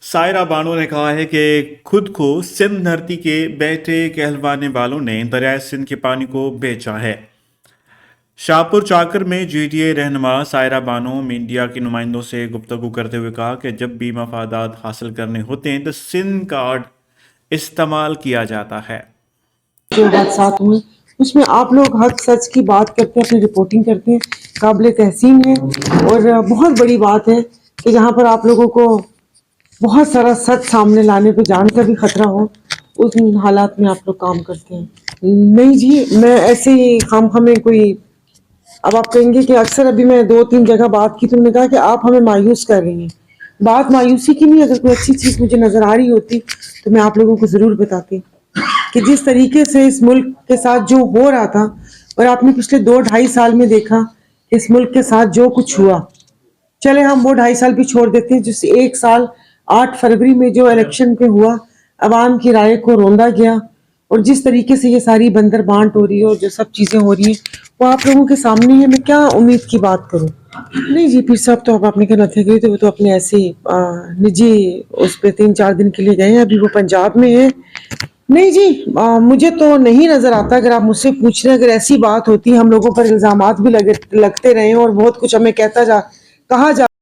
سائرہ بانو نے کہا ہے کہ خود کو سندھ دھرتی کے بیٹے کہلوانے والوں نے دریائے سندھ کے پانی کو بیچا ہے۔ شاہپور چاکر میں جے ڈی اے رہنما سائرہ بانو میڈیا کے نمائندوں سے گفتگو کرتے ہوئے کہا کہ جب بھی مفادات حاصل کرنے ہوتے ہیں تو سندھ کارڈ استعمال کیا جاتا ہے۔ جو حادثات ہوئے اس میں آپ لوگ حق سچ کی بات کرتے ہیں، اپنی رپورٹنگ کرتے ہیں، قابل تحسین ہے، اور بہت بڑی بات ہے کہ جہاں پر آپ لوگوں کو بہت سارا سچ سامنے لانے پہ جان کا بھی خطرہ ہو، اس حالات میں آپ لوگ کام کرتے ہیں۔ نہیں جی، میں ایسے ہی خام میں کوئی، اب آپ کہیں گے کہ اکثر ابھی میں 2-3 جگہ بات کی تو انہوں نے کہا کہ آپ ہمیں مایوس کر رہی ہیں۔ بات مایوسی کی نہیں، اگر کوئی اچھی چیز مجھے نظر آ رہی ہوتی تو میں آپ لوگوں کو ضرور بتاتی کہ جس طریقے سے اس ملک کے ساتھ جو ہو رہا تھا، اور آپ نے پچھلے 2-2.5 سال میں دیکھا اس ملک کے ساتھ جو کچھ ہوا، چلے ہم وہ 2.5 سال بھی چھوڑ دیتے ہیں، جس 1 سال 8 فروری میں جو الیکشن پہ ہوا، عوام کی رائے کو روندا گیا، اور جس طریقے سے یہ ساری بندر بانٹ ہو رہی ہے اور جو سب چیزیں ہو رہی ہیں وہ آپ لوگوں کے سامنے ہے۔ میں کیا امید کی بات کروں؟ نہیں جی، پیر صاحب تو اب آپ نے کہنا تھے گئے تو وہ تو اپنے ایسے ہی نجی اس پہ 3-4 دن کے لیے گئے ہیں، ابھی وہ پنجاب میں ہیں۔ نہیں جی، مجھے تو نہیں نظر آتا۔ اگر آپ مجھ سے پوچھ رہے ہیں، اگر ایسی بات ہوتی، ہم لوگوں پر الزامات بھی لگتے رہے اور بہت کچھ ہمیں کہا جا